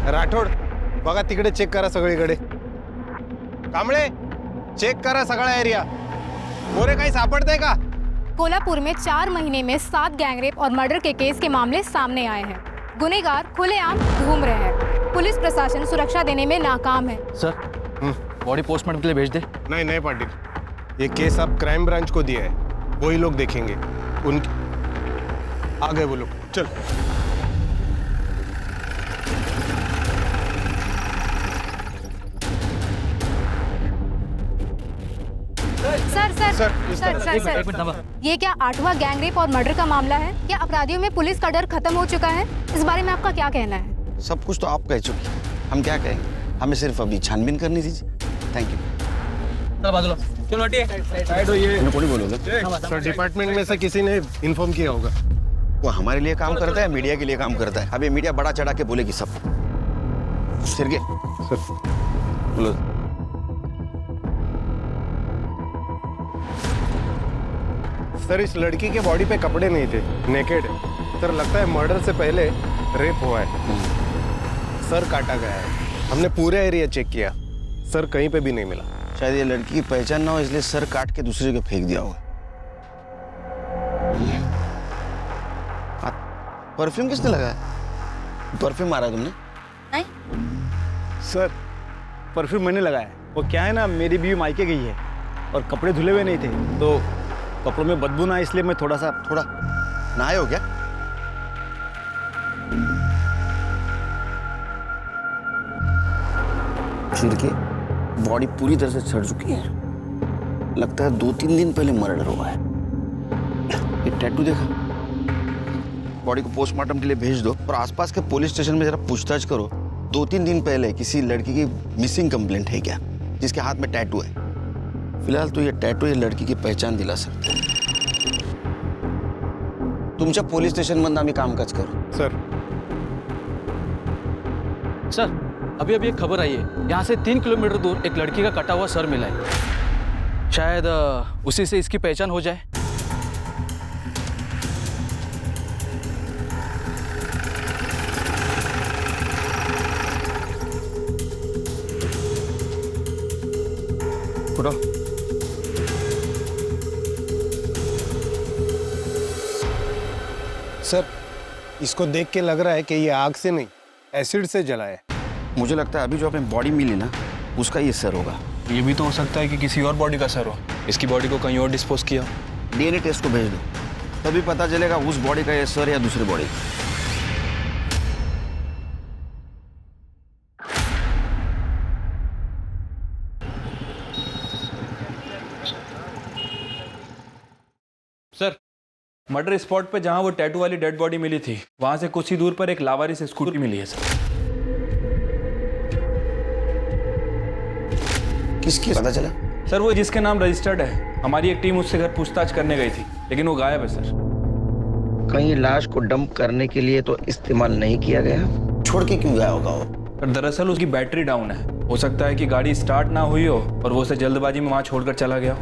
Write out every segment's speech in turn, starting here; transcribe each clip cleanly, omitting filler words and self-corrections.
राठोड, बघा तिकडे चेक करा सगळीकडे. कांबळे, चेक करा सगळा एरिया. मोरे काही सापडतंय का? कोल्हापुर में 4 महीने में 7 गैंगरेप और मर्डर के केस के मामले सामने आए हैं. गुनहगार खुलेआम घूम रहे हैं. पुलिस प्रशासन सुरक्षा देने में नाकाम है. सर, बॉडी पोस्टमार्टम के लिए भेज दे. नहीं पाटिल, ये केस आप क्राइम ब्रांच को दिया है, वही लोग देखेंगे. उनके आ गए वो लोग. चल. सर, ये क्या 8वां गैंगरेप और मर्डर का मामला है? क्या अपराधियों में पुलिस का डर खत्म हो चुका है? इस बारे में आपका क्या कहना है? सब कुछ तो आप कह चुकी, हम क्या कहेंगे? हमें सिर्फ अभी छानबीन करनी दीजिए. Thank you. सर, डिपार्टमेंट में से किसी ने इन्फॉर्म किया होगा. वो हमारे लिए काम करता है, मीडिया के लिए काम करता है. अभी मीडिया बड़ा चढ़ा के बोलेगी सब. सिरगे सर, बोलो. सर, इस लड़की के बॉडी पे कपड़े नहीं थे, नेकेड है. सर, लगता है मर्डर से पहले रेप हुआ है. सर काटा गया है. हमने पूरा एरिया चेक किया, सर कहीं पे भी नहीं मिला. शायद ये लड़की की पहचान ना हो, इसलिए सर काट के दूसरी जगह फेंक दिया होगा. परफ्यूम किसने लगाया? परफ्यूम मारा तुमने? नहीं सर, परफ्यूम मैंने लगाया. वो क्या है ना, मेरी बीवी मायके गई है और कपड़े धुले हुए नहीं थे, तो कपड़ों में बदबू ना, इसलिए मैं थोड़ा नहाए हो क्या? छिड़के बॉडी पूरी तरह से सड़ चुकी है. लगता है 2-3 दिन पहले मर्डर हुआ है. ये टैटू देखा? बॉडी को पोस्टमार्टम के लिए भेज दो और आसपास के पुलिस स्टेशन में जरा पूछताछ करो. 2-3 दिन पहले किसी लड़की की मिसिंग कंप्लेंट है क्या, जिसके हाथ में टैटू है? फिलहाल तो ये टैटू ये लड़की की पहचान दिला सकते हैं. तुमच्या पोलीस स्टेशन मध्ये आम्ही कामकाज करू. सर, अभी एक खबर आई है. यहाँ से 3 किलोमीटर दूर एक लड़की का कटा हुआ सर मिला है. शायद उसी से इसकी पहचान हो जाए. उठो. सर, इसको देख के लग रहा है कि ये आग से नहीं, एसिड से जला है. मुझे लगता है अभी जो अपनी बॉडी मिली ना, उसका ये सर होगा. ये भी तो हो सकता है कि किसी और बॉडी का सर हो, इसकी बॉडी को कहीं और डिस्पोज किया. डीएनए टेस्ट को भेज दो, तभी पता चलेगा उस बॉडी का ये सर या दूसरी बॉडी. सर, मर्डर स्पॉट पे जहां वो टैटू वाली डेड बॉडी मिली थी, वहां से कुछ ही दूर पर एक लावारिस स्कूटी मिली है सर. किसकी पता चला? सर, वो जिसके नाम रजिस्टर्ड है. हमारी एक टीम उससे घर पूछताछ करने गई थी, लेकिन वो गायब है सर. कहीं लाश को डंप करने के लिए तो इस्तेमाल नहीं किया गया, छोड़ के क्यों गया होगा वो? पर दरअसल उसकी बैटरी डाउन है. हो सकता है कि गाड़ी स्टार्ट ना हुई हो और वो उसे जल्दबाजी में वहां छोड़कर चला गया हो.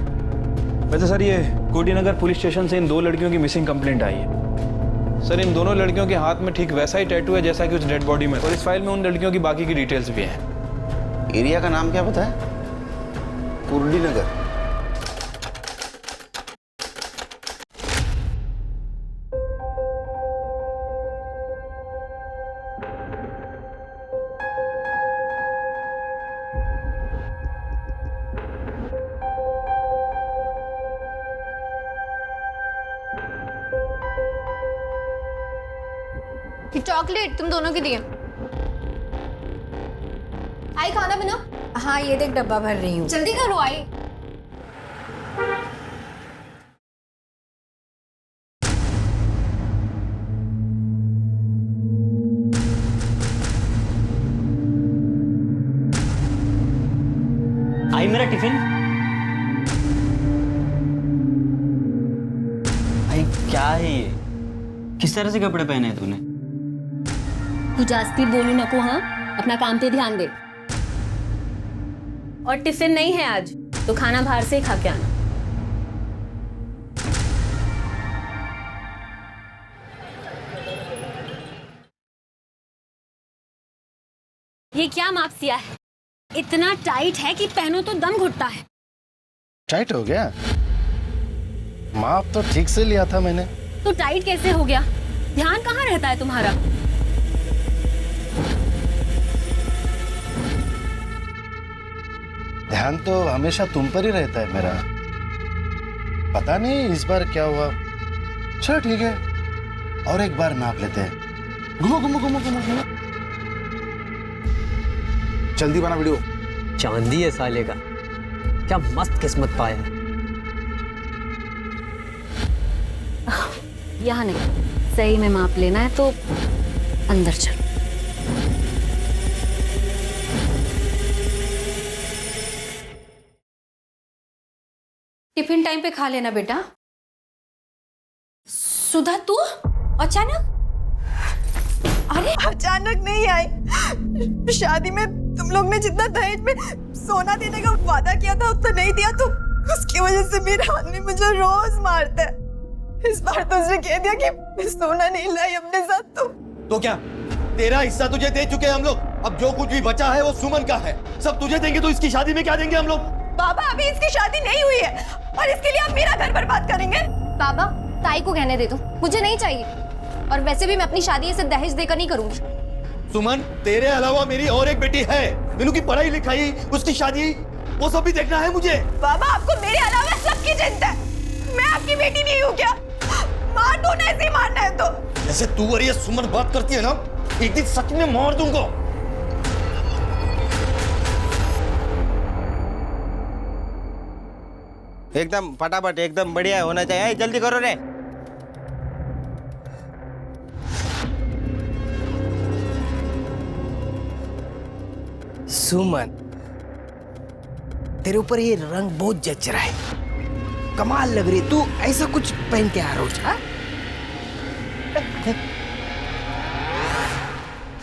वैसे सर, ये कोडीनगर पुलिस स्टेशन से इन 2 लड़कियों की मिसिंग कंप्लेंट आई है. सर, इन दोनों लड़कियों के हाथ में ठीक वैसा ही टैटू है जैसा कि उस डेड बॉडी में, और इस फाइल में उन लड़कियों की बाकी की डिटेल्स भी हैं. एरिया का नाम क्या बताया? कोडीनगर. चॉकलेट तुम दोनों के लिए. आई खाना बना. हाँ, ये देख डब्बा भर रही हूँ. जल्दी करो. आई मेरा टिफिन. भाई क्या है ये? किस तरह से कपड़े पहने हैं तूने? तू जास्ती बोलू नको. हाँ, अपना काम पे ध्यान दे. और टिफिन नहीं है आज, तो खाना बाहर से ही खा के आना. ये क्या माप सिया है? इतना टाइट है कि पहनो तो दम घुटता है। टाइट हो गया? माप तो ठीक से लिया था मैंने। तो टाइट कैसे हो गया? ध्यान कहाँ रहता है तुम्हारा? ध्यान तो हमेशा तुम पर ही रहता है मेरा। पता नहीं इस बार क्या हुआ। चलो ठीक है, और एक बार नाप लेते हैं। घुमो घुमो घुमो घुमो घुमो। जल्दी बना वीडियो। चांदी है साले का, क्या मस्त किस्मत पाया है। यहाँ नहीं, सही में माप लेना है तो अंदर चल। टिफिन टाइम पे खा लेना बेटा। सुधा तू अचानक? अरे अचानक नहीं आई। शादी में तुम लोग ने जितना दहेज में सोना देने का वादा किया था उतना नहीं दिया, तो उसकी वजह से मेरा आदमी मुझे रोज मारता है। इस बार तो उसने कह दिया कि मैं सोना नहीं लाई अपने साथ। तो क्या तेरा हिस्सा तुझे दे चुके हैं हम लोग? अब जो कुछ भी बचा है वो सुमन का है, सब तुझे देंगे। तो इसकी शादी में क्या देंगे हम लोग? बाबा अभी इसकी शादी नहीं हुई है और इसके लिए आप मेरा घर बर्बाद करेंगे? बाबा ताई को कहने दे दो, मुझे नहीं चाहिए। और वैसे भी मैं अपनी शादी इसे दहेज देकर नहीं करूंगी। सुमन, तेरे अलावा मेरी और एक बेटी है, मीनू की पढ़ाई लिखाई, उसकी शादी, वो सब भी देखना है मुझे। बाबा आपको मेरे अलावा सबकी चिंता है। मैं आपकी बेटी नहीं हूँ क्या? मार दो ना, ऐसे मारना है तो। जैसे तू और ये सुमन बात करती है ना, एक दिन सच में मार दूंगा। एकदम फटाफट, एकदम बढ़िया होना चाहिए। जल्दी करो रे। सुमन, तेरे ऊपर ये रंग बहुत जच रहा है, कमाल लग रही है। तू ऐसा कुछ पहन के आ रोज?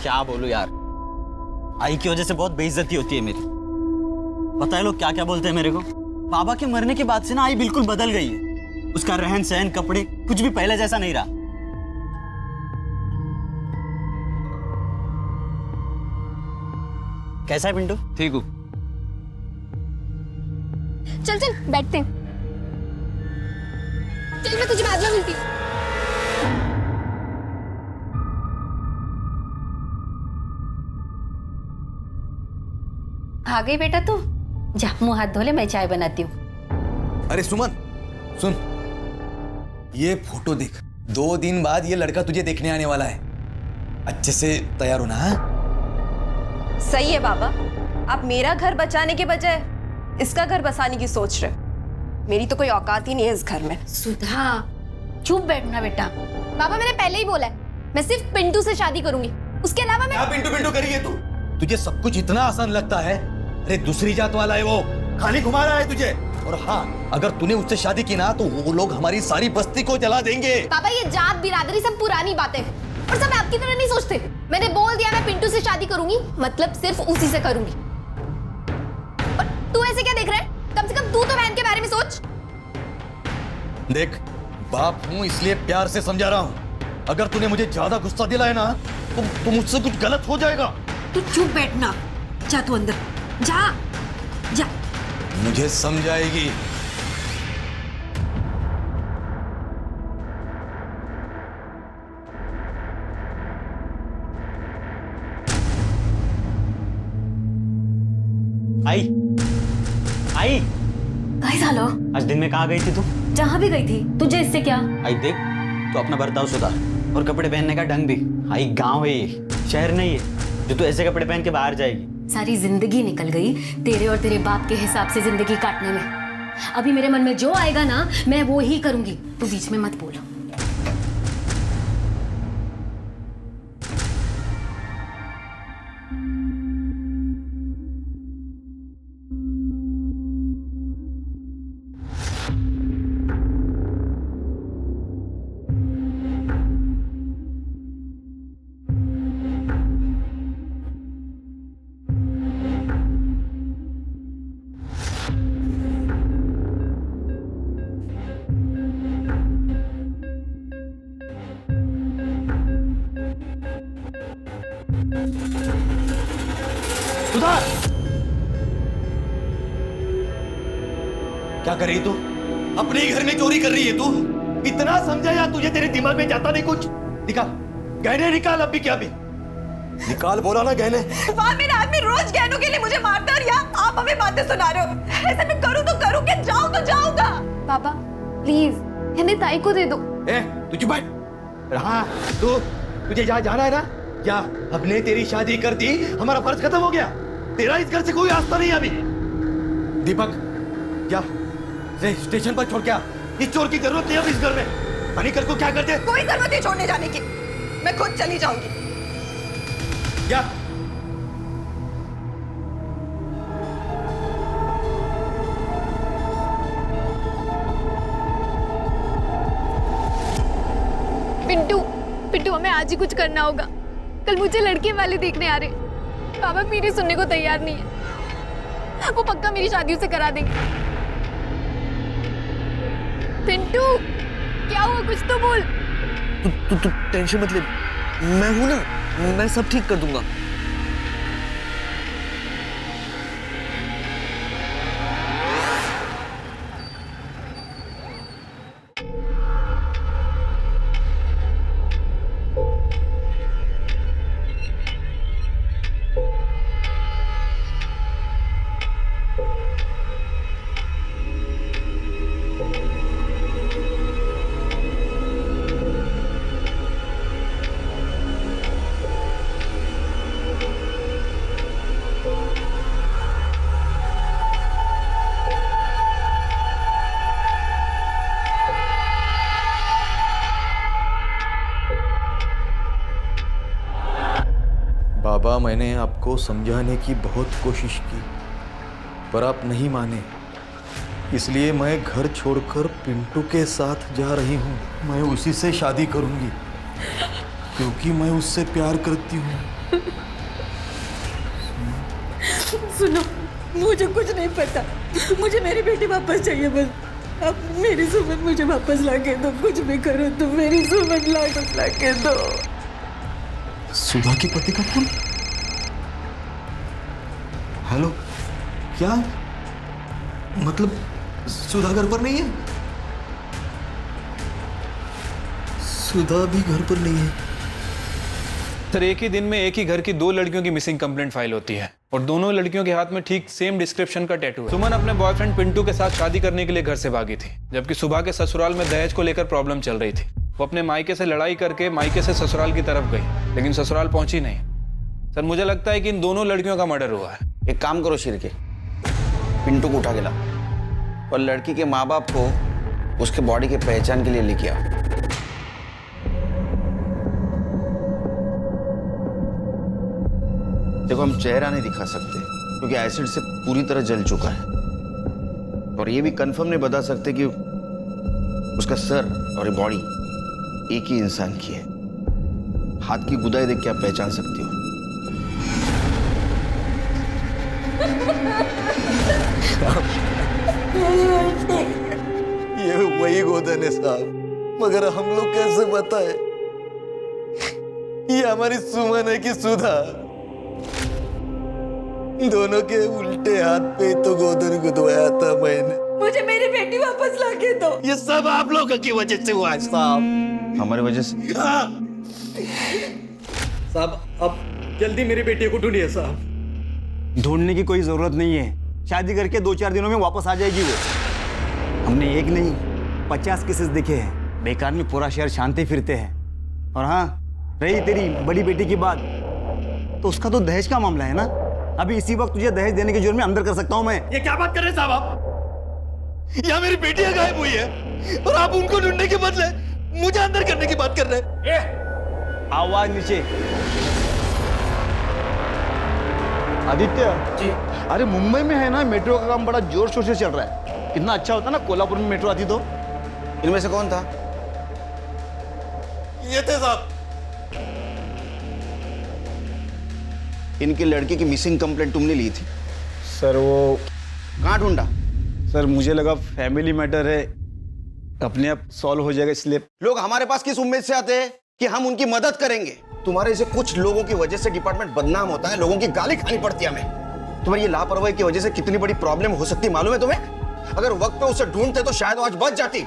क्या बोलूं यार, आई की वजह से बहुत बेइज्जती होती है मेरी। पता है लोग क्या क्या बोलते हैं मेरे को? बाबा के मरने के बाद से ना आई बिल्कुल बदल गई है। उसका रहन सहन, कपड़े, कुछ भी पहले जैसा नहीं रहा। कैसा है पिंटू? ठीक हूँ। चल चल बैठते हैं। चल मैं तुझे बाद में मिलती हूँ। आ गई बेटा तू? जा मुंह हाथ धो ले, मैं चाय बनाती हूँ। अरे सुमन सुन, ये फोटो देख। 2 दिन बाद ये लड़का तुझे देखने आने वाला है। अच्छे से तैयार होना। हाँ सही है बाबा, आप मेरा घर बचाने के बजाय इसका घर बसाने की सोच रहे। मेरी तो कोई औकात ही नहीं है इस घर में। सुधा चुप बैठना बेटा। बाबा मैंने पहले ही बोला है, मैं सिर्फ पिंटू से शादी करूंगी, उसके अलावा मैं। क्या पिंटू पिंटू करिए तू? तुझे सब कुछ इतना आसान लगता है? अरे दूसरी जात वाला है वो, खाली घुमा रहा है तुझे। और हाँ, अगर तूने उससे शादी की ना तो वो लोग हमारी सारी बस्ती को जला देंगे। पापा ये जात बिरादरी सब पुरानी बातें हैं और सब आपकी तरह नहीं सोचते। मैंने बोल दिया मैं पिंटू से शादी करूंगी, मतलब सिर्फ उसी से करूंगी। और तू ऐसे क्या देख रहा है? कम से कम तू तो बहन के बारे में सोच। देख, बाप हूं इसलिए प्यार से समझा रहा हूं। अगर तूने मुझे ज्यादा गुस्सा दिलाया ना तो मुझसे कुछ गलत हो जाएगा। तू चुप बैठना। जा तू अंदर जा जा। मुझे समझाएगी। आई आई काय झालं? आज दिन में कहाँ गई थी तू? जहाँ भी गई थी, तुझे इससे क्या? आई देख, तो अपना बर्ताव सुधार और कपड़े पहनने का ढंग भी। आई गांव है ये, शहर नहीं है जो तू ऐसे कपड़े पहन के बाहर जाएगी। सारी जिंदगी निकल गई तेरे और तेरे बाप के हिसाब से जिंदगी काटने में। अभी मेरे मन में जो आएगा ना मैं वो ही करूंगी। तू बीच में मत बोल। क्या कर रही है तू? अपने ही घर में चोरी कर रही है तू? इतना समझा या तुझे? तेरे दिमाग में जाता नहीं कुछ? निकाल गहने, निकाल अभी क्या भी निकाल, बोला ना गहने। वहाँ मेरा आदमी रोज गहनों के लिए मुझे मारता है और यहाँ आप हमें बातें सुना रहे हो। ऐसे मैं करूँ तो करूँ, क्या जाऊँ तो जाऊँगा। पापा प्लीज हिंदी ताई को दे दो। ए तू चुप बैठ। हाँ तुझे जहाँ जाना है ना, क्या हमने तेरी शादी कर दी, हमारा फर्ज खत्म हो गया। तेरा इस घर से कोई आस्था नहीं है अभी। दीपक क्या स्टेशन पर छोड़ के आ, इस चोर की जरूरत नहीं है अब इस घर में। अनिकल को क्या करते? कोई जरूरत नहीं छोड़ने जाने की, मैं खुद चली जाऊंगी। क्या पिंटू पिंटू हमें आज ही कुछ करना होगा। कल मुझे लड़के वाले देखने आ रहे। पापा मेरी सुनने को तैयार नहीं है, वो पक्का मेरी शादी से करा देंगे। पिंटू क्या हुआ, कुछ तो बोल। तू टेंशन मत ले, मैं हूं ना, मैं सब ठीक कर दूंगा। बाबा, मैंने आपको समझाने की बहुत कोशिश की पर आप नहीं माने, इसलिए मैं घर छोड़कर पिंटू के साथ जा रही हूँ। मैं उसी से शादी करूँगी क्योंकि मैं उससे प्यार करती हूँ। सुनो, मुझे कुछ नहीं पता, मुझे मेरी बेटी वापस चाहिए बस। अब मेरी सुमन मुझे वापस लाके दो, कुछ भी करो तो मेरी सुमन लाके दो। सुधा के पति का फोन? हेलो, क्या मतलब सुधा घर पर नहीं है? सुधा भी घर पर नहीं है। सर, एक ही दिन में एक ही घर की 2 लड़कियों की मिसिंग कंप्लेंट फाइल होती है और दोनों लड़कियों के हाथ में ठीक सेम डिस्क्रिप्शन का टैटू है। सुमन अपने बॉयफ्रेंड पिंटू के साथ शादी करने के लिए घर से भागी थी, जबकि सुबह के ससुराल में दहेज को लेकर प्रॉब्लम चल रही थी। वो अपने मायके से लड़ाई करके मायके से ससुराल की तरफ गई, लेकिन ससुराल पहुंची नहीं। सर, मुझे लगता है कि इन दोनों लड़कियों का मर्डर हुआ है। एक काम करो शिरके, पिंटू को उठा के लाओ और लड़की के माँ बाप को उसके बॉडी के पहचान के लिए लेके आओ। देखो, हम चेहरा नहीं दिखा सकते क्योंकि एसिड से पूरी तरह जल चुका है, और ये भी कंफर्म नहीं बता सकते कि उसका सर और ये बॉडी एक ही इंसान की है। हाथ की गुदाई देख के आप पहचान सकते हो। ये वही गोदन है साहब, मगर हम लोग कैसे बताए ये हमारी सुमन है कि सुधा? दोनों के उल्टे हाथ पे तो गोदन गुदवाया था मैंने। मुझे मेरी बेटी वापस लाके दो। ये सब आप लोगों की वजह से हुआ है साहब। हमारी वजह से? साहब, अब जल्दी मेरी बेटी को ढूंढिए साहब। ढूंढने की कोई जरूरत नहीं है, शादी करके 2-4 दिनों में वापस आ जाएगी वो। हमने एक नहीं 50 केसेस देखे हैं, बेकार में पूरा शहर शांति फिरते हैं। और हाँ, रही तेरी बड़ी बेटी की बात, तो उसका तो दहेज का मामला है ना। अभी इसी वक्त तुझे दहेज देने के जुर्म में अंदर कर सकता हूं मैं। ये क्या बात कर रहे हैं साहब आप? यहाँ मेरी बेटियां गायब हुई है और आप उनको ढूंढने के बदले मुझे अंदर करने की बात कर रहे हैं। आवाज नीचे। आदित्य जी, अरे मुंबई में है ना, मेट्रो का काम बड़ा जोर शोर से चल रहा है। कितना अच्छा होता ना कोल्हापुर में मेट्रो आती तो। इनमें से कौन था? ये थे साहब। इनकी लड़की की मिसिंग कंप्लेंट तुमने ली थी? सर वो कहाँ ढूंढा? सर मुझे लगा फैमिली मैटर है, अपने आप सॉल्व हो जाएगा, इसलिए। लोग हमारे पास किस उम्मीद से आते हैं कि हम उनकी मदद करेंगे? तुम्हारे जैसे कुछ लोगों की वजह से डिपार्टमेंट बदनाम होता है, लोगों की गाली खानी पड़ती है हमें। तुम्हारी ये लापरवाही की वजह से कितनी बड़ी प्रॉब्लम हो सकती है मालूम है तुम्हें? अगर वक्त पे उसे ढूंढते तो शायद वो आज बच जाती।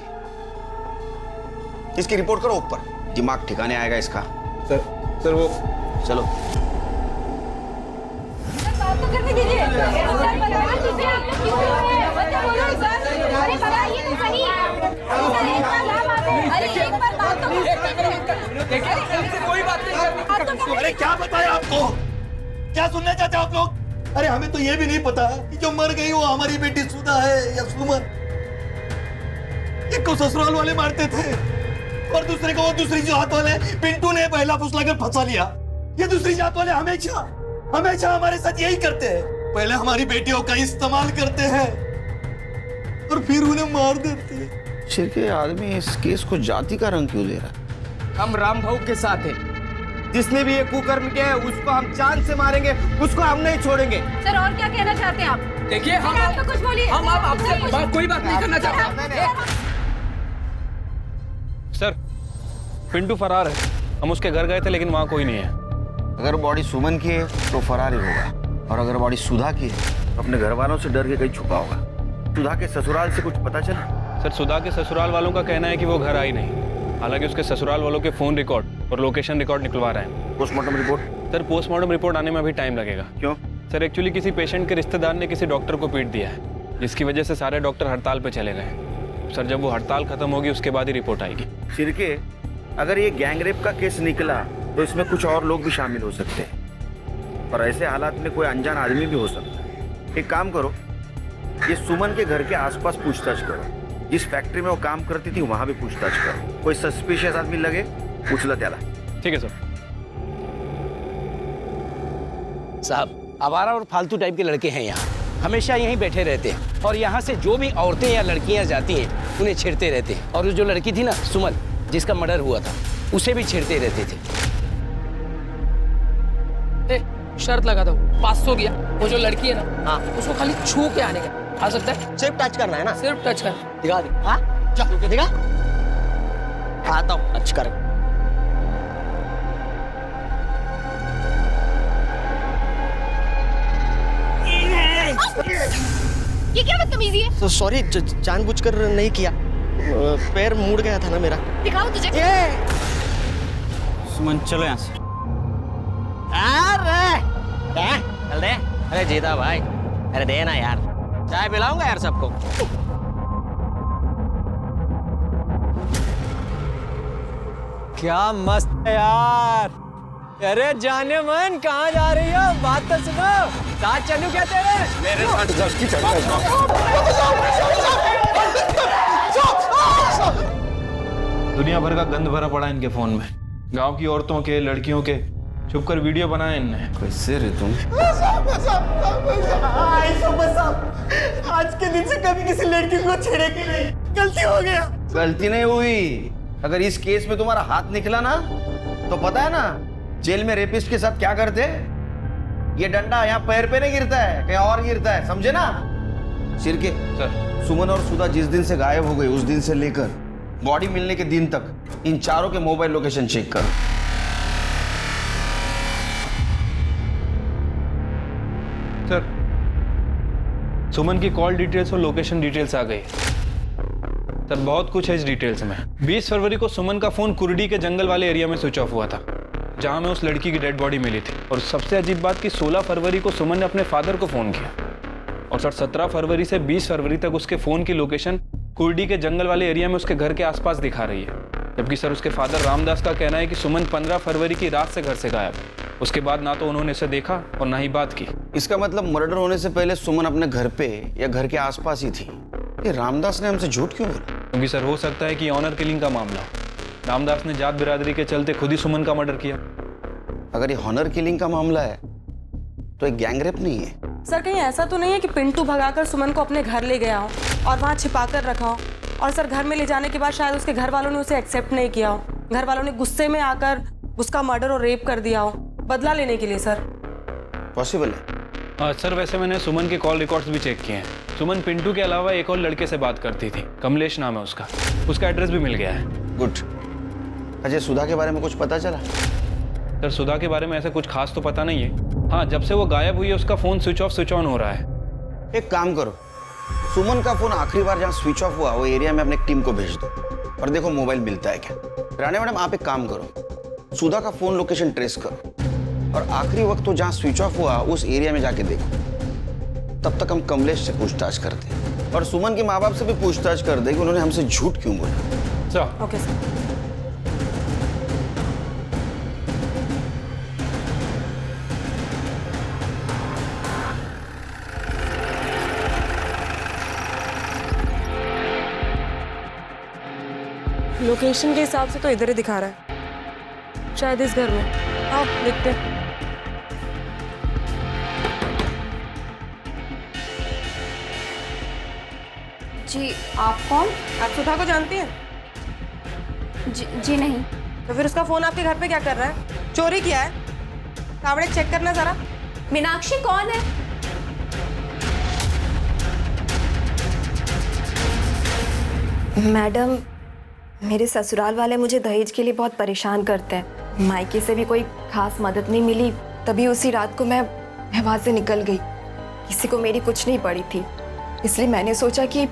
इसकी रिपोर्ट करो ऊपर, दिमाग ठिकाने आएगा इसका। सर वो चलो। बात तो करने दीजिए। सर बताइए किसे क्यों है? बच्चा बोलो सर। अरे बताइए तो सही। सर एक बार क्या बात है? अरे एक बार बात तो देखिए कोई बात नहीं। अरे क्या बताया आपको? क्या सुनना चाहते हो आप लोग? अरे हमें तो ये भी नहीं पता कि जो मर गई वो हमारी बेटी सुधा है या सुमन। एक को ससुराल वाले मारते थे और दूसरे को वो दूसरी जात वाले पिंटू ने पहला फुसलाकर फंसा लिया। ये दूसरी जात वाले हमेशा हमेशा हमारे साथ यही करते हैं। पहले हमारी बेटियों का इस्तेमाल करते हैं और फिर उन्हें मार देते हैं। शिर के आदमी इस केस को जाति का रंग क्यों दे रहा है? हम राम भाऊ के साथ हैं। जिसने भी ये कुकर्म किया है उसको हम जान से मारेंगे, उसको हम नहीं छोड़ेंगे। सर और क्या कहना चाहते हैं आप? देखिए हम आप तो कुछ बोलिए। हम आपसे कोई बात नहीं करना चाहते। सर पिंटू फरार है। हम उसके घर गए थे लेकिन वहाँ कोई नहीं है। अगर बॉडी सुमन की है तो फरार ही होगा, और अगर बॉडी सुधा की है तो अपने घर वालों से डर के कहीं छुपा होगा। सुधा के ससुराल से कुछ पता चला? सर सुधा के ससुराल वालों का कहना है कि वो घर आई नहीं। हालांकि उसके ससुराल वालों के फोन रिकॉर्ड और लोकेशन रिकॉर्ड निकलवा रहे हैं। Postmortem report? Sir postmortem report आने में अभी टाइम लगेगा। क्यों? सर एक्चुअली किसी पेशेंट के रिश्तेदार ने किसी डॉक्टर को पीट दिया है, जिसकी वजह से सारे डॉक्टर हड़ताल पे चले गए। सर जब वो हड़ताल खत्म होगी उसके बाद ही रिपोर्ट आएगी। शिरके, अगर ये गैंगरेप का केस निकला तो इसमें कुछ और लोग भी शामिल हो सकते हैं, और ऐसे हालात में कोई अनजान आदमी भी हो सकता है। एक काम करो, ये सुमन के घर के आसपास पूछताछ करो। जिस फैक्ट्री में वो काम करती थी वहां भी पूछताछ करो। कोई सस्पिशियस आदमी लगे पूछ लो त्याला। ठीक है सर। साहब आवारा और फालतू टाइप के लड़के हैं यहाँ, हमेशा यहीं बैठे रहते हैं और यहाँ से जो भी औरतें या लड़कियाँ जाती हैं उन्हें छेड़ते रहते हैं। और जो लड़की थी ना सुमन, जिसका मर्डर हुआ था, उसे भी छेड़ते रहते थे। शर्त लगा दो 500 गया। वो जो लड़की है ना, हाँ, उसको खाली छू के आने का आ सकता है। सिर्फ टच करना है ना? सिर्फ टच करना। दिखा दे। हाँ चल दिखा। आता हूँ टच कर। ये क्या बदतमीजी है? तो सॉरी, जानबूझकर नहीं किया, पैर मुड़ गया था ना मेरा। दिखाओ तुझे। सुमन चलो यहाँ से। चल दे। अरे जीता भाई, अरे दे ना यार, चाय पिलाऊंगा यार सबको। क्या मस्त है यार। अरे जाने मन, कहाँ जा रही हो? बात तो सुनो। साथ चलूं क्या तेरे? मेरे दुनिया भर का गंद भरा पड़ा इनके फोन में। गांव की औरतों के, लड़कियों के छुपकर वीडियो बनाए इनने। कैसे रे तुम? आज के दिन से कभी किसी लड़की को छेड़ेगी नहीं। गलती हो गया। गलती नहीं हुई। अगर इस केस में तुम्हारा हाथ निकला ना तो पता है ना जेल में रेपिस्ट के साथ क्या करते? ये डंडा यहाँ पैर पे नहीं गिरता है, कहीं और गिरता है, समझे ना? शिरके सर, सुमन और सुधा जिस दिन से गायब हो गई उस दिन से लेकर बॉडी मिलने के दिन तक इन चारों के मोबाइल लोकेशन चेक करो। सर सुमन की कॉल डिटेल्स और लोकेशन डिटेल्स आ गई। सर बहुत कुछ है इस डिटेल्स में। 20 फरवरी को सुमन का फोन कुर्डी के जंगल वाले एरिया में स्विच ऑफ हुआ था, जहां में उस लड़की की डेड बॉडी मिली थी। और सबसे अजीब बात कि 16 फरवरी को सुमन ने अपने फादर को फोन किया, और सर 17 फरवरी से 20 फरवरी तक उसके फोन की लोकेशन कुर्डी के जंगल वाले एरिया में उसके घर के आसपास दिखा रही है। जबकि सर उसके फादर रामदास का कहना है कि सुमन 15 फरवरी की रात से घर से गायब। उसके बाद ना तो उन्होंने इसे देखा और ना ही बात की। इसका मतलब मर्डर होने से पहले सुमन अपने घर पे या घर के आसपास ही थी। ये रामदास ने हमसे झूठ क्यों बोला? क्योंकि सर हो सकता है कि ऑनर किलिंग का मामला हो। रामदास ने जात बिरादरी के चलते खुद ही सुमन का मर्डर किया। अगर ये हॉनर किलिंग का मामला है तो एक गैंगरेप नहीं है। सर कहीं ऐसा तो नहीं है कि पिंटू भगाकर सुमन को अपने घर ले गया हो और वहाँ छिपाकर रखा हो, और सर घर में ले जाने के बाद शायद उसके घर वालों ने उसे एक्सेप्ट नहीं किया हो, घर वालों ने गुस्से में आकर उसका मर्डर और रेप कर दिया हो बदला लेने के लिए? सर पॉसिबल है। सर वैसे मैंने सुमन के कॉल रिकॉर्ड्स भी चेक किए हैं। सुमन पिंटू के अलावा एक और लड़के से बात करती थी, कमलेश नाम है उसका। उसका एड्रेस भी मिल गया है। गुड। अजय, सुधा के बारे में कुछ पता चला? सर सुधा के बारे में ऐसा कुछ खास तो पता नहीं है। हाँ, जब से वो गायब हुई है उसका phone switch off switch on हो रहा है। एक काम करो, सुमन का फोन आखिरी बार जहाँ स्विच ऑफ हुआ वो एरिया में अपने टीम को भेज दो और देखो मोबाइल मिलता है क्या। रानी मैडम आप एक काम करो, सुधा का फोन लोकेशन ट्रेस करो और आखिरी वक्त तो जहाँ स्विच ऑफ हुआ उस एरिया में जाके देखो। तब तक हम कमलेश से पूछताछ करते हैं और सुमन के माँ बाप से भी पूछताछ कर दे कि उन्होंने हमसे झूठ क्यों बोला। Okay sir. लोकेशन के हिसाब से तो इधर ही दिखा रहा है, शायद इस घर में। आओ देखते हैं। जी आप कौन? आप सुधा को जानती हैं? जी नहीं। तो फिर उसका फोन आपके घर पे क्या कर रहा है? चोरी किया है? कावड़े चेक करना जरा। मीनाक्षी कौन है? मैडम, मेरे ससुराल वाले मुझे दहेज के लिए बहुत परेशान करते हैं। मायके से भी कोई खास मदद नहीं मिली, तभी उसी रात को मैं वहाँ से निकल गई। किसी को मेरी कुछ नहीं पड़ी थी, इसलिए मैंने सोचा कि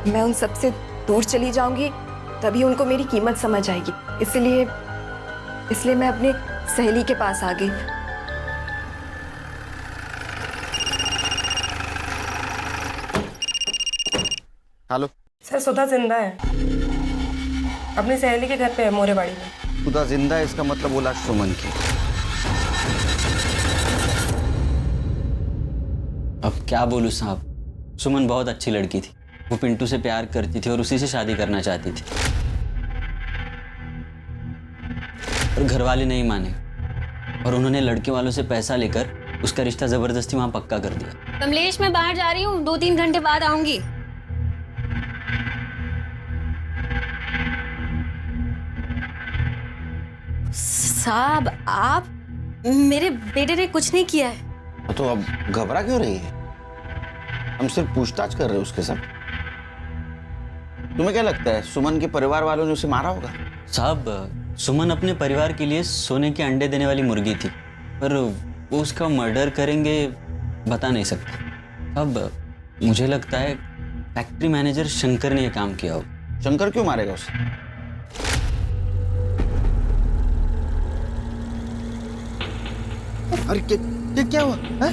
मैं उन सबसे दूर चली जाऊंगी, तभी उनको मेरी कीमत समझ आएगी। इसलिए मैं अपनी सहेली के पास आ गई। हेलो सर, सुधा जिंदा है, अपनी सहेली के घर पे है, मोरेबाड़ी में। सुधा जिंदा है इसका मतलब वो लाश सुमन की। अब क्या बोलूं साहब, सुमन बहुत अच्छी लड़की थी। वो पिंटू से प्यार करती थी और उसी से शादी करना चाहती थी, और घर वाले नहीं माने और उन्होंने लड़के वालों से पैसा लेकर उसका रिश्ता जबरदस्ती वहां पक्का कर दिया। कमलेश, मैं बाहर जा रही हूँ, 2-3 घंटे बाद आऊंगी। साहब, आप मेरे बेटे ने कुछ नहीं किया है। तो अब घबरा क्यों रही है? हम सिर्फ पूछताछ कर रहे हैं उसके साथ। तुम्हें क्या लगता है सुमन के परिवार वालों ने उसे मारा होगा? साहब, सुमन अपने परिवार के लिए सोने के अंडे देने वाली मुर्गी थी, पर वो उसका मर्डर करेंगे बता नहीं सकता। अब मुझे लगता है फैक्ट्री मैनेजर शंकर ने यह काम किया हो। शंकर क्यों मारेगा उसे? अरे क्या हुआ है?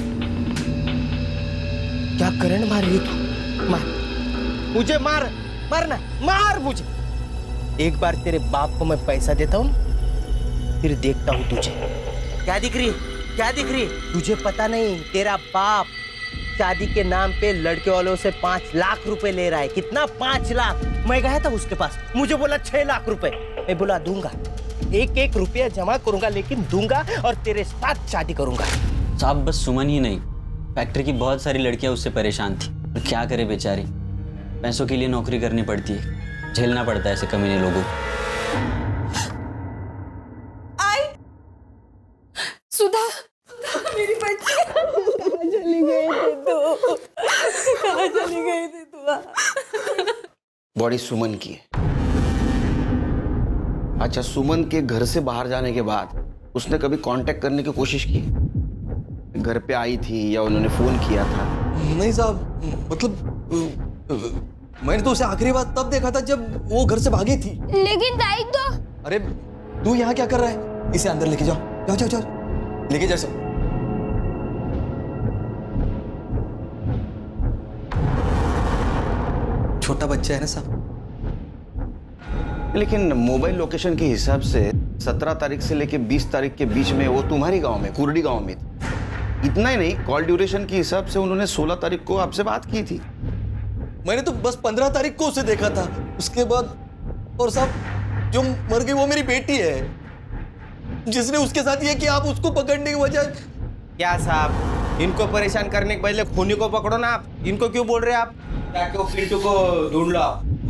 क्या करंट मार रही तू? मार मुझे, मारना, मार मुझे। एक बार तेरे बाप को मैं पैसा देता हूँ, फिर देखता हूँ तुझे। क्या दिख रही? तुझे पता नहीं, तेरा बाप शादी के नाम पे लड़के वालों से 5 लाख रुपए ले रहा है। कितना? 5 लाख। मैं गया था उसके पास, मुझे बोला 6 लाख रुपए। मैं बोला दूंगा, 1-1 रुपया जमा करूंगा, लेकिन दूंगा और तेरे साथ शादी करूंगा। साहब, बस सुमन ही नहीं, फैक्ट्री की बहुत सारी लड़कियां उससे परेशान थी। और क्या करे बेचारी, पैसों के लिए नौकरी करनी पड़ती है, झेलना पड़ता है ऐसे कमीने लोगों को। सुधा, मेरी बच्ची कहाँ चली गई थी तू? बॉडी सुमन की है। अच्छा, सुमन के घर से बाहर जाने के बाद उसने कभी कांटेक्ट करने की कोशिश की? घर पे आई थी या उन्होंने फोन किया था? नहीं साहब, मतलब मैंने तो उसे आखिरी बार तब देखा था जब वो घर से भागी थी। लेकिन दाई तो। अरे तू यहाँ क्या कर रहा है? इसे अंदर लेके जाओ, जाओ, लेके जा सब। छोटा बच्चा है ना साहब। लेकिन मोबाइल लोकेशन के हिसाब से 17 तारीख से लेके 20 तारीख के बीच में वो तुम्हारी गांव में, कुर्डी गांव में थी। इतना ही नहीं, कॉल ड्यूरेशन के हिसाब से उन्होंने 16 तारीख को आपसे बात की थी। मैंने तो बस 15 तारीख को उसे देखा था, उसके बाद। और साहब, जो मर गई वो मेरी बेटी है, जिसने उसके साथ ये किया। आप उसको पकड़ने के बजाय। क्या साहब, इनको परेशान करने के बदले खूनी को पकड़ो ना। आप इनको क्यों बोल रहे हैं? आप जाके वो पिंटू को ढूंढ लो,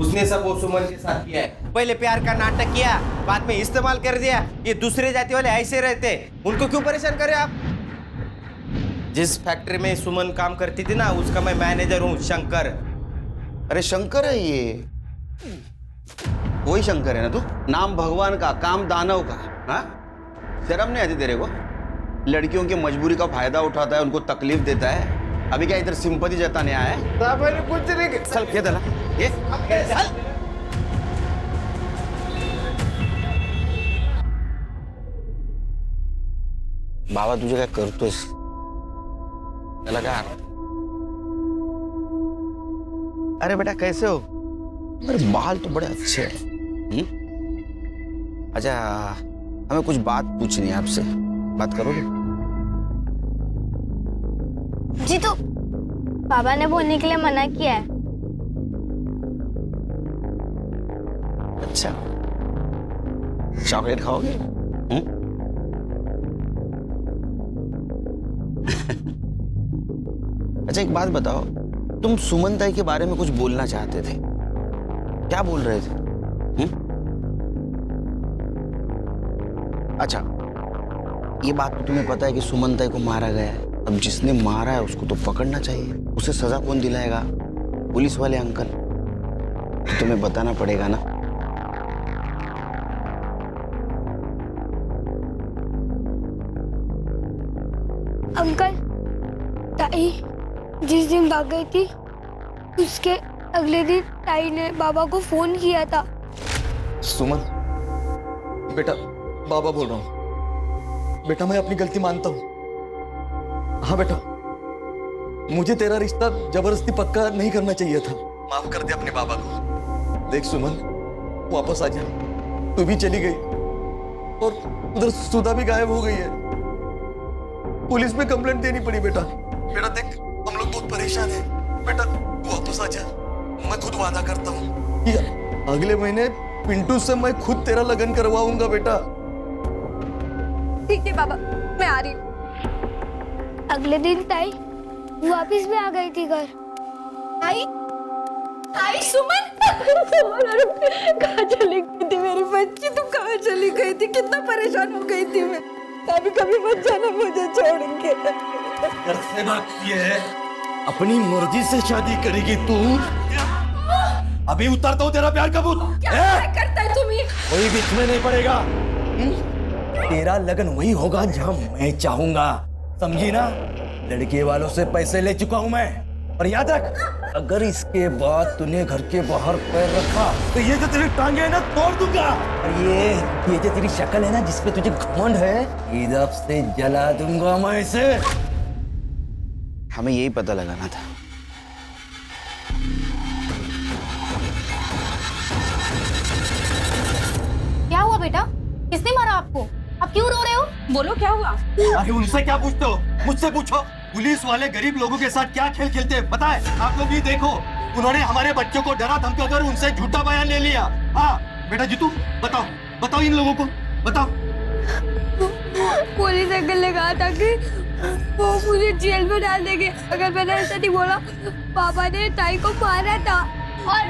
उसने सब वो सुमन के साथ किया है। पहले प्यार का नाटक किया, बाद में इस्तेमाल कर दिया। ये दूसरे जाति वाले ऐसे रहते, उनको क्यों परेशान करे आप? जिस फैक्ट्री में सुमन काम करती थी ना, उसका मैं मैनेजर हूँ, शंकर। अरे शंकर है ये, वही शंकर है ना तू? नाम भगवान का, काम दानव का। हाँ, शर्म नहीं आती तेरे को? लड़कियों की मजबूरी का फायदा उठाता है, उनको तकलीफ देता है। अभी क्या इधर सिंपैथी जताने आया है? साहब मैंने कुछ नहीं किया। चल ये दला ये चल। बाबा तुझे काय करतोयस? त्याला काय अर्थ? अरे बेटा कैसे हो? अरे बाल तो बड़े अच्छे हैं। अच्छा हमें कुछ बात पूछनी है आपसे, बात करोगे? जी तो पापा ने बोलने के लिए मना किया है। अच्छा चॉकलेट खाओगे? अच्छा एक बात बताओ, तुम सुमन ताई के बारे में कुछ बोलना चाहते थे, क्या बोल रहे थे? अच्छा ये बात तो तुम्हें पता है कि सुमन ताई को मारा गया है। अब जिसने मारा है उसको तो पकड़ना चाहिए, उसे सजा कौन दिलाएगा? पुलिस वाले अंकल। तो तुम्हें बताना पड़ेगा ना। अंकल ताई जिस दिन भाग गई थी उसके अगले दिन ताई ने बाबा को फोन किया था। सुमन बेटा, बाबा बोल रहा हूँ। बेटा मैं अपनी गलती मानता हूँ। हाँ बेटा, मुझे तेरा रिश्ता जबरदस्ती पक्का नहीं करना चाहिए था। माफ कर दे अपने बाबा को। देख सुमन, वापस आ जा। तू भी चली गई और उधर सुधा भी गायब हो गई है। पुलिस में कंप्लेंट देनी पड़ी बेटा। बेटा देख, हम लोग बहुत परेशान हैं। बेटा तू वापस आ जा। मैं खुद वादा करता हूँ कि अगले महीने पिंटू से मैं खुद तेरा लगन करवाऊंगा बेटा। ठीक है बाबा, मैं आ रही हूँ। अगले दिन ताई वापस भी आ गई थी घर। ताई, ताई सुमन, कहाँ चली गई थी मेरी बच्ची? तू कहाँ चली गई थी? कितना परेशान हो गई थी मैं। कभी कभी मत जाना मुझे छोड़ के। घर से भागती है, अपनी मर्जी से शादी करेगी तू। अभी उतारता हूँ तेरा प्यार का भूत। क्या करता है तुम्हें? कोई बीच में नहीं पड़ेगा। तेरा लगन वही होगा जहाँ मैं चाहूंगा, समझी ना? लड़के वालों से पैसे ले चुका हूँ मैं। और याद रख, अगर इसके बाद तूने घर के बाहर पैर रखा तो ये जो तेरी टांगे है ना तोड़ दूंगा। और ये जो तेरी शक्ल है ना जिसपे तुझे घमंड है, इधर से जला दूंगा मैं इसे। हमें यही पता लगाना था। क्या हुआ बेटा? किसने मारा आपको? आप क्यों रो रहे हो? बोलो क्या हुआ? अरे उनसे क्या पूछते हो? मुझसे पूछो। पुलिस वाले गरीब लोगों के साथ क्या खेल खेलते हैं पता है? आप लोग भी देखो, उन्होंने हमारे बच्चों को डरा धमका कर उनसे झूठा बयान ले लिया। हाँ बेटा जीतू, बताओ बताओ इन लोगों को, बताओ। पुलिस अंकल ने कहा था कि वो मुझे जेल में डाल देंगे अगर मैंने ऐसा नहीं बोला। पापा ने ताई को मारा था। और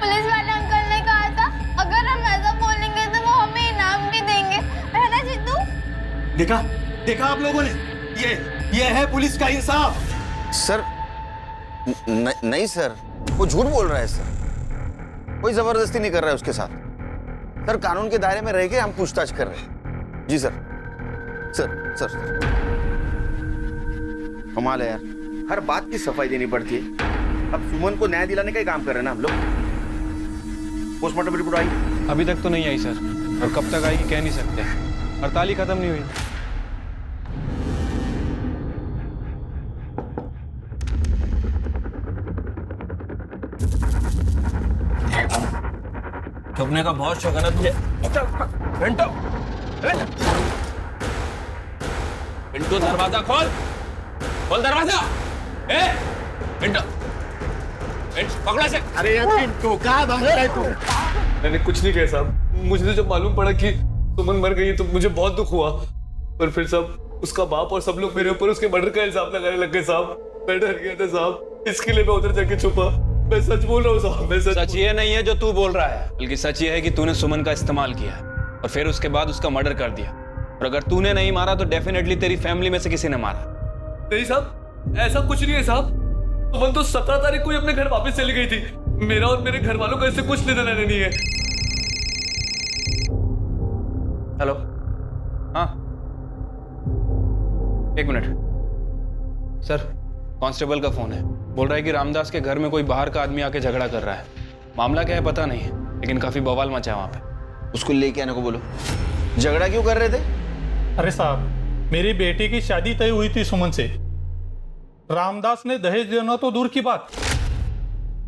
पुलिस वाले अंकल ने कहा था अगर हम ऐसा बोलेंगे तो वो हमें इनाम भी देंगे, है ना जीतू? देखा देखा आप लोगों ने, ये है पुलिस का इंसाफ। सर नहीं सर, वो झूठ बोल रहा है सर। कोई जबरदस्ती नहीं कर रहा है उसके साथ। सर कानून के दायरे में रह के हम पूछताछ कर रहे हैं। जी सर। सर सर कमाल है यार, हर बात की सफाई देनी पड़ती है। अब सुमन को न्याय दिलाने का ही काम कर रहे हैं ना हम लोग। पोस्टमार्टम रिपोर्ट आई? अभी तक तो नहीं आई सर, और कब तक आएगी कह नहीं सकते। हड़ताल ही खत्म नहीं हुई। छुपने का बहुत शौक है ना तुझे? पिंटू, पिंटू दरवाजा खोल, खोल दरवाजा। ए पिंटू, पकड़ा से। अरे यार पिंटू, कहाँ भाग रहा है तू? मैंने कुछ नहीं कहा साहब। मुझे तो जब मालूम पड़ा कि सुमन मर गई तो मुझे बहुत दुख हुआ, पर फिर सब उसका बाप और सब लोग मेरे ऊपर उसके मर्डर का इल्जाम लगाने लग गए साहब। मैं डर गया था साहब, इसके लिए मैं उधर जाके छुपा। मैं सच बोल रहा हूँ साहब, मैं सच ये नहीं है जो तू बोल रहा है, बल्कि सच ये है कि तूने सुमन का इस्तेमाल किया और फिर उसके बाद उसका मर्डर कर दिया। और अगर तूने नहीं मारा तो डेफिनेटली तेरी फैमिली में से किसी ने मारा। नहीं साहब, ऐसा कुछ नहीं है साहब। सुमन तो 17 तारीख को ही अपने घर वापस चली गई थी। मेरा और मेरे घर वालों का इससे कुछ लेना देना नहीं है। हेलो, हाँ 1 मिनट सर, कांस्टेबल का फोन है, बोल रहा है कि रामदास के घर में कोई बाहर का आदमी आके झगड़ा कर रहा है। मामला क्या है पता नहीं है, लेकिन काफी बवाल मचा है वहां पे। उसको लेके आने को बोलो। झगड़ा क्यों कर रहे थे? अरे साहब, मेरी बेटी की शादी तय हुई थी सुमन से। रामदास ने दहेज देना तो दूर की बात,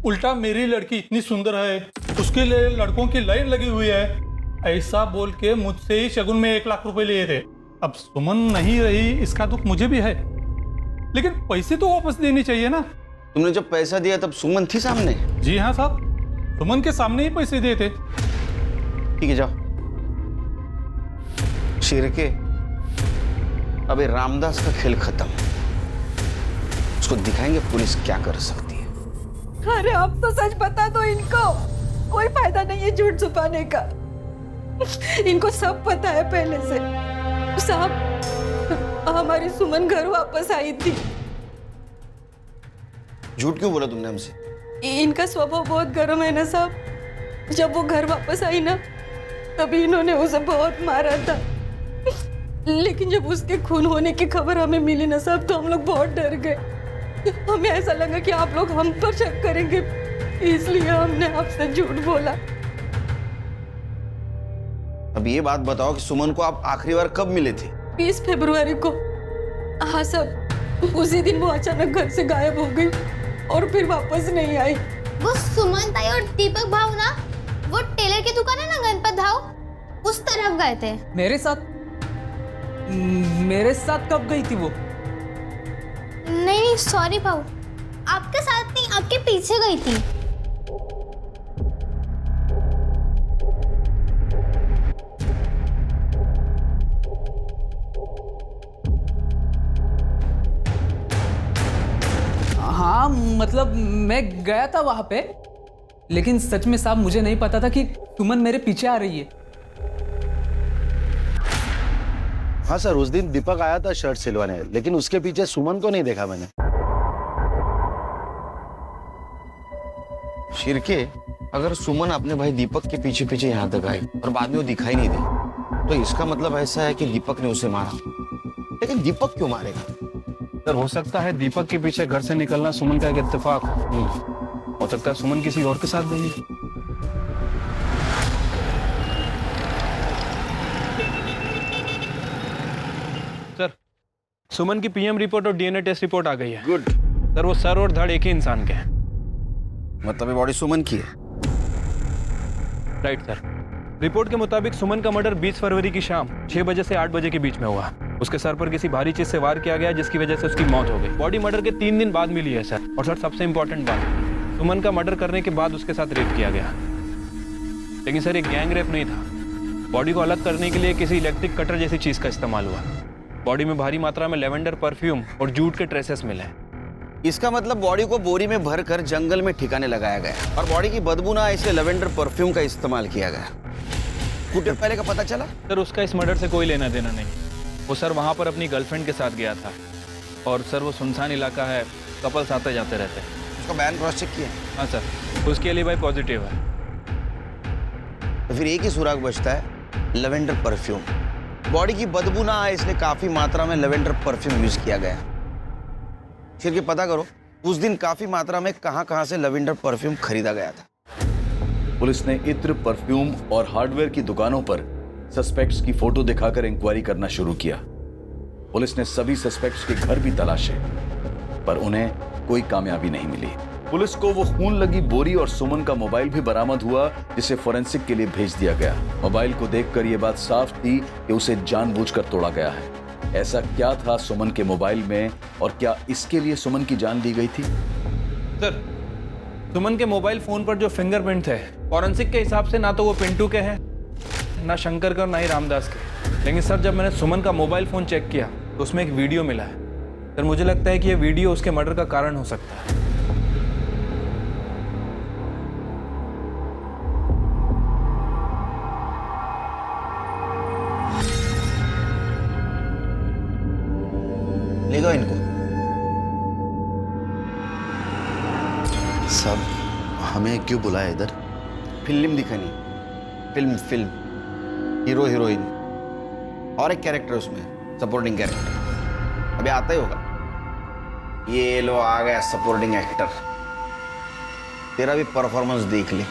उल्टा मेरी लड़की इतनी सुंदर है, उसके लिए लड़कों की लाइन लगी हुई है, ऐसा बोल के मुझसे ही शगुन में 1 लाख रुपए लिए थे। अब सुमन नहीं रही, इसका दुख मुझे भी है, लेकिन पैसे तो वापस देने चाहिए ना। तुमने जब पैसा दिया तब सुमन थी सामने? जी हाँ साहब, सुमन के सामने ही पैसे दिए थे। ठीक है, जाओ। शिरके, अबे रामदास का खेल खत्म, उसको दिखाएंगे पुलिस क्या कर सकती है। अरे अब तो सच बता दो इनको, कोई फायदा नहीं है झूठ छुपाने का। इनको सब पता है पहले से। साहब, हमारी सुमन घर वापस आई थी। झूठ क्यों बोला तुमने हमसे? इनका स्वभाव बहुत गर्म है ना साहब। जब वो घर वापस आई ना, तभी इन्होंने उसे बहुत मारा था। लेकिन जब उसके खून होने की खबर हमें मिली ना साहब, तो हम लोग बहुत डर गए। हमें ऐसा लगा कि आप लोग हम पर शक करेंगे, इसलिए हमने आपसे झूठ बोला। अब ये बात बताओ कि सुमन को आप आखिरी बार कब मिले थे? 20 फरवरी को। हाँ साहब, उसी दिन वो अचानक घर से गायब हो गई और फिर वापस नहीं आई। वो सुमन ताई और दीपक भाव ना, वो टेलर की दुकान है ना गणपत भाव, उस तरफ गए थे। मेरे साथ कब गई थी वो? नहीं सॉरी भाऊ, आपके साथ नहीं, आपके पीछे गई थी। हाँ मतलब मैं गया था वहां पे, लेकिन सच में साहब मुझे नहीं पता था कि सुमन मेरे पीछे आ रही है। हाँ सर, उस दिन दीपक आया था शर्ट सिलवाने, लेकिन उसके पीछे सुमन को नहीं देखा मैंने। शिरके, अगर सुमन अपने भाई दीपक के पीछे पीछे यहाँ तक आई और बाद में वो दिखाई नहीं दी, तो इसका मतलब ऐसा है कि दीपक ने उसे मारा। लेकिन दीपक क्यों मारेगा? सर हो सकता है दीपक के पीछे घर से निकलना सुमन का एक इत्तेफाक हो सकता है सुमन किसी और के साथ गई है। सर, सुमन की पीएम रिपोर्ट और डीएनए टेस्ट रिपोर्ट आ गई है। गुड। सर वो सर और धड़ एक ही इंसान के हैं। मतलब ये बॉडी सुमन की है? Right sir. रिपोर्ट के मुताबिक सुमन का मर्डर 20 फरवरी की शाम 6 बजे से 8 बजे के बीच में हुआ। उसके सर पर किसी भारी चीज से वार किया गया, जिसकी वजह से उसकी मौत हो गई। बॉडी मर्डर के 3 दिन बाद मिली है सर। और सर सबसे इंपॉर्टेंट बात, सुमन का मर्डर करने के बाद उसके साथ रेप किया गया, लेकिन सर एक गैंग रेप नहीं था। बॉडी को अलग करने के लिए किसी इलेक्ट्रिक कटर जैसी चीज का इस्तेमाल हुआ। बॉडी में भारी मात्रा में लेवेंडर परफ्यूम और जूट के ट्रेसेस मिले। इसका मतलब बॉडी को बोरी में भरकर जंगल में ठिकाने लगाया गया और बॉडी की बदबू ना इसलिए लेवेंडर परफ्यूम का इस्तेमाल किया गया। कुछ देर पहले का पता चला? सर उसका इस मर्डर से कोई लेना देना नहीं। वो सर वहाँ पर अपनी गर्लफ्रेंड के साथ गया था, और सर वो सुनसान इलाका है, कपल्स आते जाते रहते हैं। उसका बयान क्रॉस चेक किया? हाँ सर, उसके लिए भाई पॉजिटिव है। तो फिर एक ही सुराग बचता है, लेवेंडर परफ्यूम। बॉडी की बदबू ना आए इसलिए काफी मात्रा में लेवेंडर परफ्यूम यूज किया गया। फिर के पता करो उस दिन काफी मात्रा में कहां से लेवेंडर परफ्यूम खरीदा गया था। पुलिस ने इत्र, परफ्यूम और हार्डवेयर की दुकानों पर सस्पेक्ट्स की फोटो दिखाकर इंक्वायरी करना शुरू किया। पुलिस ने सभी सस्पेक्ट्स के घर भी तलाशे, पर उन्हें कोई कामयाबी नहीं मिली। पुलिस को वो खून लगी बोरी और सुमन का मोबाइल भी बरामद हुआ, जिसे फोरेंसिक के लिए भेज दिया गया। मोबाइल को देखकर ये बात साफ थी कि उसे जानबूझकर तोड़ा गया है। ऐसा क्या था सुमन के मोबाइल में, और क्या इसके लिए सुमन की जान ली गई थी? सर, सुमन के मोबाइल फोन पर जो फिंगरप्रिंट थे, फॉरेंसिक के हिसाब से ना तो वो पिंटू के हैं, ना शंकर के और ना ही रामदास के। लेकिन सर जब मैंने सुमन का मोबाइल फोन चेक किया तो उसमें एक वीडियो मिला है। सर मुझे लगता है कि ये वीडियो उसके मर्डर का कारण हो सकता है। ले दो इनको। सब हमें क्यों बुलाया इधर? फिल्म दिखानी। फिल्म हीरो हीरोइन और एक कैरेक्टर उसमें, सपोर्टिंग कैरेक्टर। अभी आता ही होगा। ये लो आ गया सपोर्टिंग एक्टर, तेरा भी परफॉर्मेंस देख ले।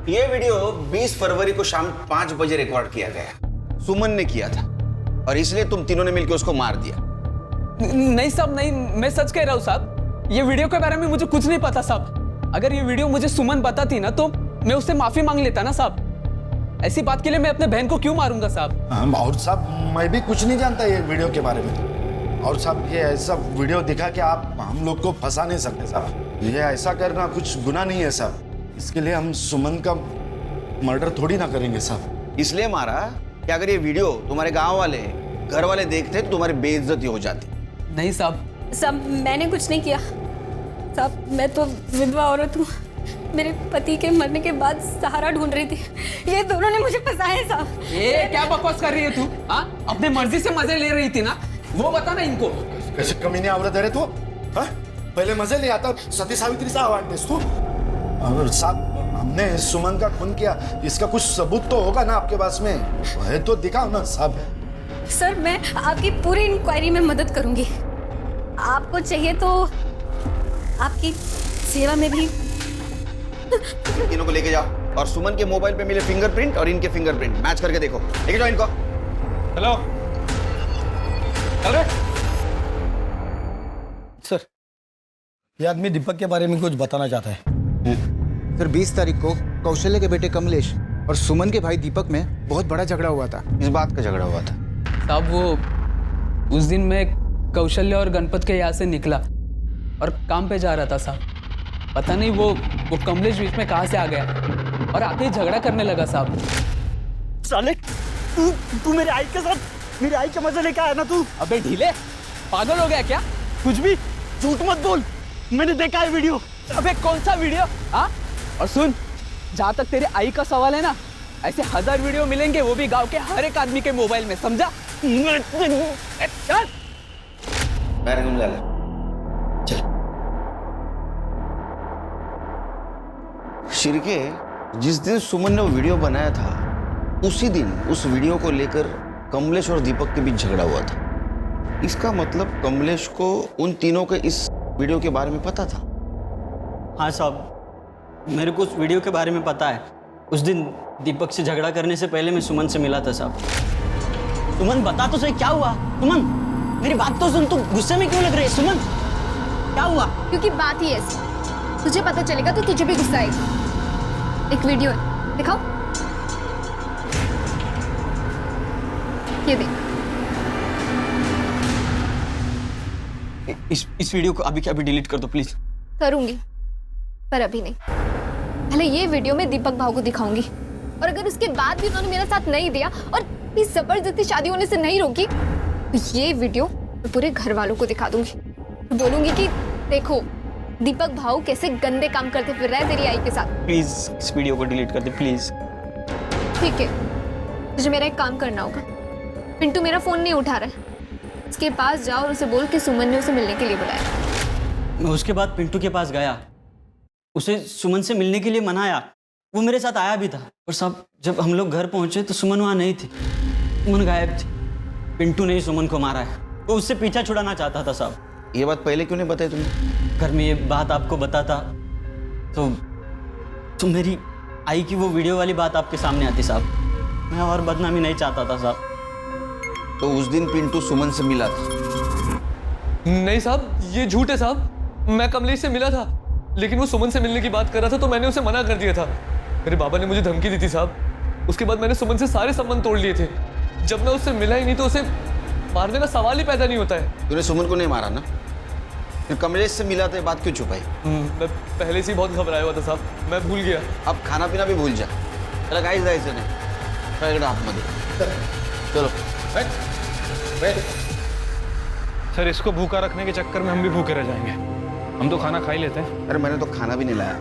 ये वीडियो 20 फरवरी को शाम 5 बजे रिकॉर्ड किया गया। सुमन ने किया था और इसलिए तुम तीनों ने मिलकर उसको मार दिया। नहीं साहब, नहीं, मैं सच कह रहा हूँ साहब। ये वीडियो के बारे में मुझे कुछ नहीं पता साहब। अगर ये वीडियो मुझे सुमन बताती ना तो मैं उससे माफी मांग लेता ना साहब। ऐसी बात के लिए मैं अपने बहन को क्यों मारूंगा साहब? और साहब मैं भी कुछ नहीं जानता ये वीडियो के बारे में। और साहब ये ऐसा वीडियो दिखा के आप हम लोग को फंसा नहीं सकते साहब। ये ऐसा करना कुछ गुनाह नहीं है साहब। इसके लिए हम सुमन का मर्डर थोड़ी ना करेंगे साहब। इसलिए मारा कि अगर ये वीडियो तुम्हारे गांव वाले घर वाले देखते तो तुम्हारी बेइज्जती हो जाती। नहीं साहब। साहब मैंने कुछ नहीं किया साहब, मैं तो विधवा औरत हूँ। मेरे पति के मरने के बाद सहारा ढूंढ रही थी। ये दोनों ने मुझे फंसाया है साहब। ये क्या बकवास कर रही है तू? हाँ, अपने मर्जी से मजे ले रही थी ना, वो बता ना इनको। कैसे कमीने औरत है रे तू? हाँ? पहले मजे ले आता, सती सावित्री सा आवाज तू। और साहब हमने सुमन का खून किया, इसका कुछ सबूत तो होगा ना आपके पास में? है तो दिखाओ ना साहब। सर मैं आपकी पूरी इंक्वायरी में मदद करूंगी। आपको चाहिए तो आपकी सेवा में भी। तीनों को लेके जाओ और सुमन के मोबाइल पे मिले फिंगरप्रिंट और इनके फिंगरप्रिंट मैच करके देखो। लेके जाओ इनको। हेलो सर, ये आदमी दीपक के बारे में कुछ बताना चाहता है। सर 20 तारीख को कौशल्य के बेटे कमलेश और सुमन के भाई दीपक में बहुत बड़ा झगड़ा हुआ था। इस बात का झगड़ा हुआ था साहब? वो उस दिन मैं कौशल्य और गणपत के यहाँ से निकला और काम पे जा रहा था साहब। पता नहीं वो कमलेश बीच में कहाँ से आ गया और आके ही झगड़ा करने लगा साहब। साले तू मेरे आई के साथ मेरे आई का मजा लेके आया ना तू? अबे ढीले, पागल हो गया क्या? कुछ भी झूठ मत बोल, मैंने देखा है वीडियो। अबे कौन सा वीडियो? हाँ, और सुन, जहाँ तक तेरे आई का सवाल है ना, ऐसे 1000 वीडियो मिलेंगे, वो भी गांव के हर एक आदमी के मोबाइल में, समझा? चल बैठो, चल शिरके, जिस दिन सुमन ने वो वीडियो बनाया था उसी दिन उस वीडियो को लेकर कमलेश और दीपक के बीच झगड़ा हुआ था। इसका मतलब कमलेश को उन तीनों के इस वीडियो के बारे में पता था। हाँ साहब, मेरे को उस वीडियो के बारे में पता है। उस दिन दीपक से झगड़ा करने से पहले मैं सुमन से मिला था साहब। सुमन बता तो सही क्या हुआ? सुमन मेरी बात तो सुन, तू गुस्से में क्यों लग रही है? सुमन क्या हुआ? क्योंकि बात ही ऐसी, तुझे पता चलेगा तो तुझे भी गुस्सा आएगा। एक वीडियो है, दिखाओ। ये देख। इस वीडियो को अभी के अभी डिलीट कर दो प्लीज। करूंगी, पर अभी नहीं। पहले ये वीडियो मैं दीपक भाव को दिखाऊंगी और अगर उसके बाद भी उन्होंने मेरा साथ नहीं दिया और इस जबरदस्ती शादी होने से नहीं रोकी तो ये वीडियो मैं पूरे घर वालों को दिखा दूंगी। बोलूंगी कि देखो दीपक भाव कैसे गंदे काम करते फिर रहा है तेरी आई के साथ। प्लीज इस वीडियो को डिलीट कर दे प्लीज। ठीक है, तुझे मेरा एक काम करना होगा। पिंटू मेरा फोन नहीं उठा रहा है, उसके पास जाओ और उसे बोल कि सुमन ने उसे मिलने के लिए बुलाया। मैं उसके बाद पिंटू के पास गया, उसे सुमन से मिलने के लिए मनाया। वो मेरे साथ आया भी था। और साहब जब हम लोग घर पहुंचे तो सुमन वहाँ नहीं थी, सुमन गायब थी। पिंटू ने ही सुमन को मारा है, वो उससे पीछा छुड़ाना चाहता था साहब। ये बात पहले क्यों नहीं बताई तुमने? घर में ये बात आपको बताता तो मेरी आई की वो वीडियो वाली बात आपके सामने आती साहब। मैं और बदनामी नहीं चाहता था साहब। तो उस दिन पिंटू सुमन से मिला था? नहीं साहब, ये झूठ है साहब। मैं कमलेश से मिला था, लेकिन वो सुमन से मिलने की बात कर रहा था तो मैंने उसे मना कर दिया था। मेरे बाबा ने मुझे धमकी दी थी साहब। उसके बाद मैंने सुमन से सारे संबंध तोड़ लिए थे। जब मैं उससे मिला ही नहीं तो उसे मारने का सवाल ही पैदा नहीं होता है। तूने सुमन को नहीं मारा ना? फिर कमलेश से मिला तो बात क्यों छुपाई? मैं पहले से ही बहुत घबराया हुआ था साहब, मैं भूल गया। अब खाना पीना भी भूल जा। चला गाइस जायचं नाही, आतमध्ये चलो। सर इसको भूखा रखने के चक्कर में हम भी भूखे रह जाएंगे। हम तो खाना खा ही लेते हैं। अरे मैंने तो खाना भी नहीं लाया।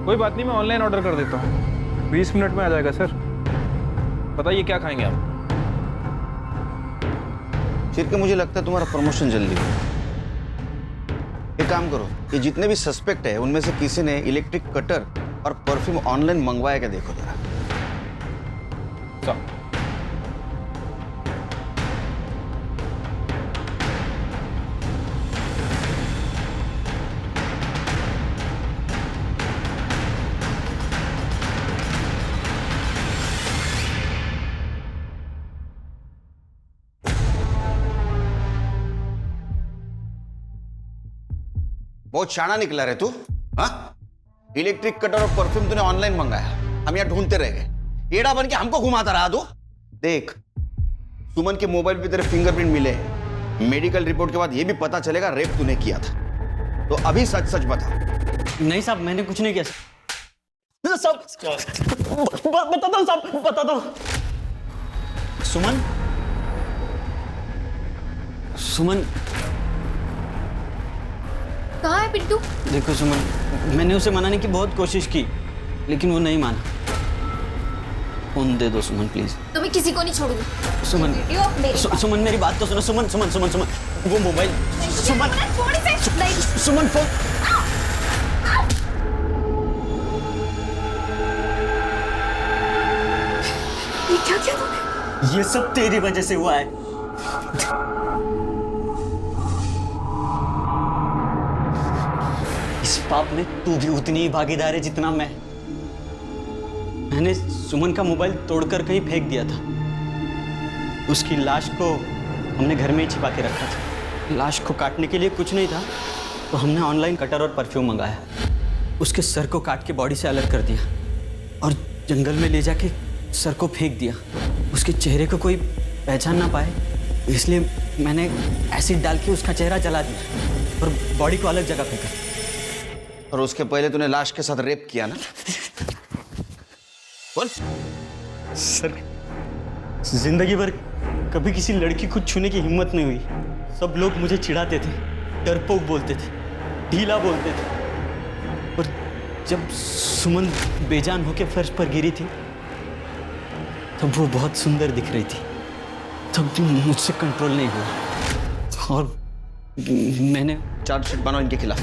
कोई बात नहीं, मैं ऑनलाइन ऑर्डर कर देता हूँ, 20 मिनट में आ जाएगा सर। बताइए क्या खाएंगे आप? फिर के मुझे लगता है तुम्हारा प्रमोशन जल्दी हो। एक काम करो, ये जितने भी सस्पेक्ट है उनमें से किसी ने इलेक्ट्रिक कटर और परफ्यूम ऑनलाइन मंगवाया क्या, देखो जरा। बहुत शाना निकला रे तू। हाँ, इलेक्ट्रिक कटर और परफ्यूम तूने ऑनलाइन मंगाया, हम यहाँ ढूंढते रह गए। एड़ा बन के हमको घुमाता रहा तू। देख, सुमन के मोबाइल पे तेरे फिंगरप्रिंट मिले हैं। मेडिकल रिपोर्ट के बाद ये भी पता चलेगा रेप तूने किया था। तो अभी सच सच बता। नहीं साहब, मैंने कुछ नहीं किया साहब। बता दो साहब, बता दो। सुमन कहाँ है पिंटू? देखो सुमन, मैंने उसे मनाने की बहुत कोशिश की, लेकिन वो नहीं माना। फोन दे दो सुमन प्लीज। तो मैं किसी को नहीं छोड़ूंगी। सुमन, सुमन मेरी बात तो सुनो। सुमन, वो मोबाइल। सुमन फोन। ये क्या किया तूने? ये सब तेरी वजह से हुआ है। इस पाप में तू भी उतनी ही भागीदार है जितना मैं। मैंने सुमन का मोबाइल तोड़कर कहीं फेंक दिया था। उसकी लाश को हमने घर में ही छिपा के रखा था। लाश को काटने के लिए कुछ नहीं था, तो हमने ऑनलाइन कटर और परफ्यूम मंगाया। उसके सर को काट के बॉडी से अलग कर दिया और जंगल में ले जाके सर को फेंक दिया। उसके चेहरे को कोई पहचान ना पाए, इसलिए मैंने एसिड डाल के उसका चेहरा जला दिया और बॉडी को अलग जगह फेंका। और उसके पहले तूने लाश के साथ रेप किया ना? बोल। सर, जिंदगी भर कभी किसी लड़की को छूने की हिम्मत नहीं हुई। सब लोग मुझे चिढ़ाते थे, डरपोक बोलते थे, ढीला बोलते थे। और जब सुमन बेजान होकर फर्श पर गिरी थी, तब वो बहुत सुंदर दिख रही थी। तब भी मुझसे कंट्रोल नहीं हुआ और मैंने चार्जशीट बनाओ इनके खिलाफ।